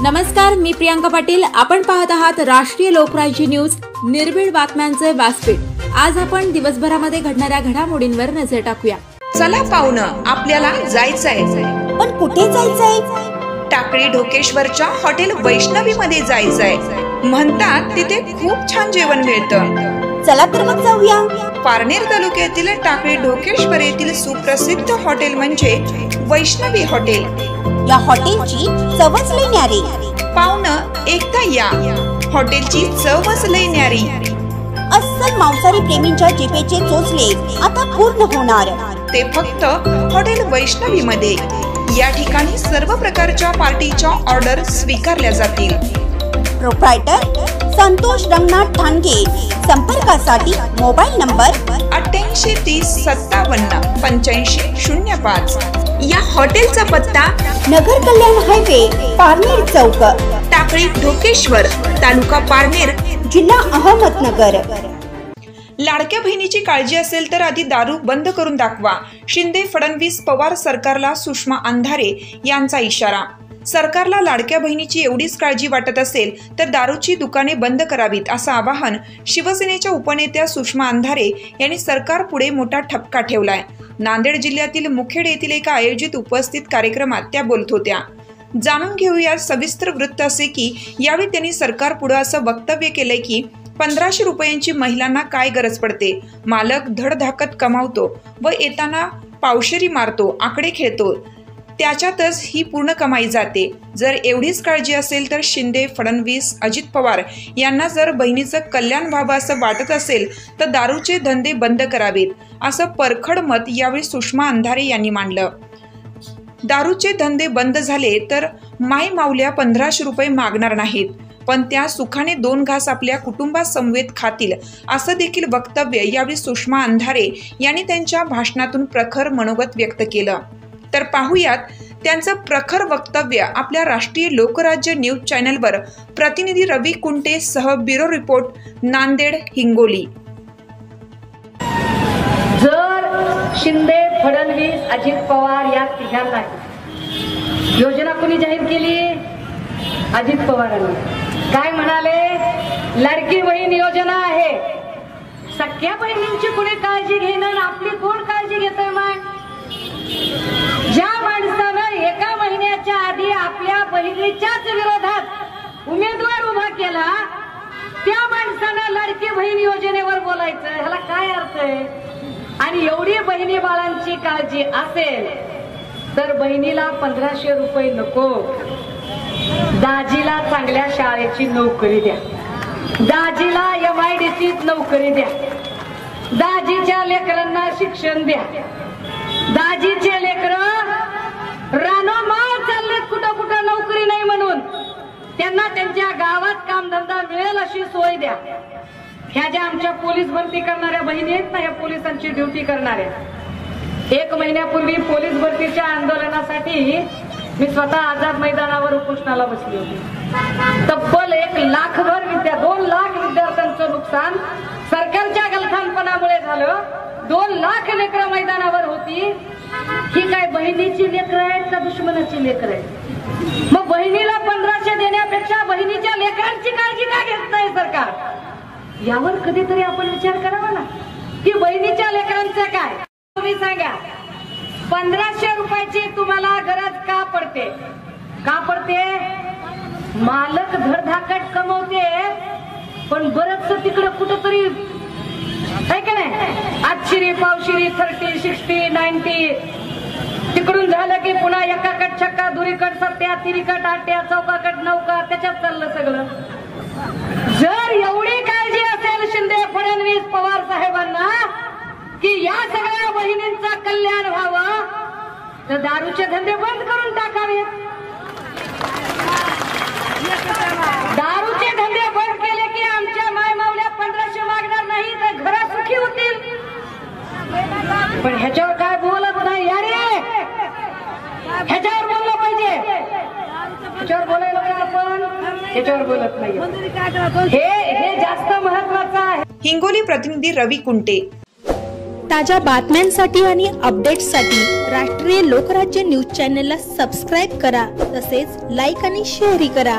नमस्कार, मी प्रियांका पाटील. आपण पाहत आहात राष्ट्रीय लोकराज्य न्यूज, निर्भीड बातम्यांचे व्यासपीठ. आज आपण दिवसभरामध्ये घडणाऱ्या घडामोडींवर नजर टाकूया. चला पाहुणं, आपल्याला जायचंय. पण कुठे जायचंय? टाकळी ढोकेश्वरच्या हॉटेल वैष्णवी मध्ये जायचंय. म्हणतात तिथे खूप छान जेवण मिळतं. चला तर मग जाऊया. पारनेर तालुक्यातील टाकळी ढोकेश्वर येथील सुप्रसिद्ध हॉटेल म्हणजे वैष्णवी हॉटेल. या हॉटेलची चवच लई न्यारी. पाहुणं, एकदा या. हॉटेलची चवच लई न्यारी. अस्सल मांसाहारी प्रेमींच्या जिभेचे चोचले आता पूर्ण होणार. ते फक्त हॉटेल वैष्णवी मध्ये. या ठिकाणी सर्व प्रकारच्या पार्टीच्या ऑर्डर स्वीकारल्या जातील. प्रोप्रायटर संतोष रंगनाथ ठाणगे. संपर्कासाठी मोबाईल नंबर 8830578505. या हॉटेलचा पत्ता नगर कल्याण हायवे, पारनेर चौक, टाकळी ढोकेश्वर, तालुका पारनेर, जिल्हा अहमदनगर. लाडक्या बहिणीची काळजी असेल तर आधी दारू बंद करून दाखवा. शिंदे फडणवीस पवार सरकारला सुषमा अंधारे यांचा इशारा. सरकारला लाडक्या बहिणीची एवढीच काळजी वाटत असेल तर दारूची दुकाने बंद करावीत, असं आवाहन शिवसेनेच्या उपनेत्या सुषमा अंधारे यांनी सरकार पुढे मोठा ठपका ठेवलाय. नांदेड जिल्ह्यातील मुखेड येथील एका आयोजित उपस्थित कार्यक्रमात त्या बोलत होत्या. जाणून घेऊया सविस्तर वृत्त असे की यावेळी त्यांनी सरकार पुढे असं वक्तव्य केलंय की 1500 रुपयांची महिलांना काय गरज पडते. मालक धडधाकट कमावतो व येताना पावशेरी मारतो, आकडे खेळतो, त्याच्यातच ही पूर्ण कमाई जाते. जर एवढीच काळजी असेल तर शिंदे फडणवीस अजित पवार यांना जर बहिणीचं कल्याण व्हावं असं वाटत असेल तर दारूचे धंदे बंद करावेत, असं परखड मत यावेळी सुषमा अंधारे यांनी मांडलं. दारूचे धंदे बंद झाले तर माय माऊल्या 1500 रुपये मागणार नाहीत, पण त्या सुखाने 2 घास आपल्या कुटुंबासमवेत खातील, असं देखील वक्तव्य यावेळी सुषमा अंधारे यांनी त्यांच्या भाषणातून प्रखर मनोगत व्यक्त केलं. तर पाहुयात त्यांचं प्रखर वक्तव्य आपल्या राष्ट्रीय लोकराज्य न्यूज चॅनलवर. प्रतिनिधी रवी कुंटे सह ब्युरो रिपोर्ट, नांदेड, हिंगोली. जर शिंदे फडणवीस अजित पवार या तिघांना योजना कोणी जाहीर केली? अजित पवारांनी. काय म्हणाले? लाडकी बहीण योजना आहे. सख्या बहिणींची कोणी काळजी घेणं, आपली कोण काळजी घेतोय? मग ज्या माणसानं एका महिन्याच्या आधी आपल्या बहिणीच्याच विरोधात उमेदवार उभा केला, त्या माणसानं लाडकी बहीण योजनेवर बोलायचं, ह्याला काय अर्थ आहे? आणि एवढी बहिणी बाळांची काळजी असेल तर बहिणीला 1500 रुपये नको, दाजीला चांगल्या शाळेची नोकरी द्या, दाजीला MIDCत नोकरी द्या, दाजीच्या लेकरांना शिक्षण द्या. दाजीचे लेकर रानोमाळ चाललेत कुठं कुठं नोकरी नाही म्हणून, त्यांना त्यांच्या गावात कामधंदा मिळेल अशी सोय द्या. ह्या ज्या आमच्या पोलीस भरती करणाऱ्या बहिणी आहेत ना, ह्या पोलिसांची ड्युटी करणाऱ्या, 1 महिन्यापूर्वी पोलीस भरतीच्या आंदोलनासाठी मी स्वतः आझाद मैदानावर उपोषणाला बसली होती. तब्बल 1 लाखभर 2 लाख विद्यार्थ्यांचं नुकसान सरकारच्या गलथानपणामुळे झालं. 2 लाख लेकरं मैदानावर होती. ही काय बहिणीची लेकरं आहेत का दुश्मनाची लेकरं आहेत? मग बहिणीला 1500 देण्यापेक्षा बहिणीच्या लेकरांची काळजी का घेत नाही सरकार? यावर कधीतरी आपण विचार करावा ना, की बहिणीच्या लेकरांचं काय? तुम्ही सांगा, 1500 रुपयाची तुम्हाला गरज का पडते? का पडते? मालक धडधाकट कमवते, पण बरंच तिकडं कुठंतरी आहे का नाही, 8 पावशिरी 30 60 90 तिकडून झालं की पुन्हा एकाकट छक्का, दुरीकट 7 तिरीकट 8 चौकाकट 9 त्याच्यात चाललं सगळं. जर एवढी काळजी असेल शिंदे फडणवीस पवार साहेबांना की या सगळ्या बहिणींचा कल्याण व्हावं, तर दारूचे धंदे बंद करून टाकावेत. दारूचे धंदे बंद केले की आमच्या माय माऊल्या 1500 मागणार नाही, तर घरा सुखी होतील. पण ह्याच्यावर काय बोलत नाही. अरे ह्याच्यावर बोललं पाहिजे, ह्याच्यावर बोलायला आपण, ह्याच्यावर बोलत नाही. हे जास्त महत्वाचं आहे. हिंगोली प्रतिनिधी रवी कुंटे. ताज्या बातम्यांसाठी आणि अपडेट्ससाठी राष्ट्रीय लोकराज्य न्यूज चॅनलला सबस्क्राईब करा, तसेच लाईक आणि शेअरही करा.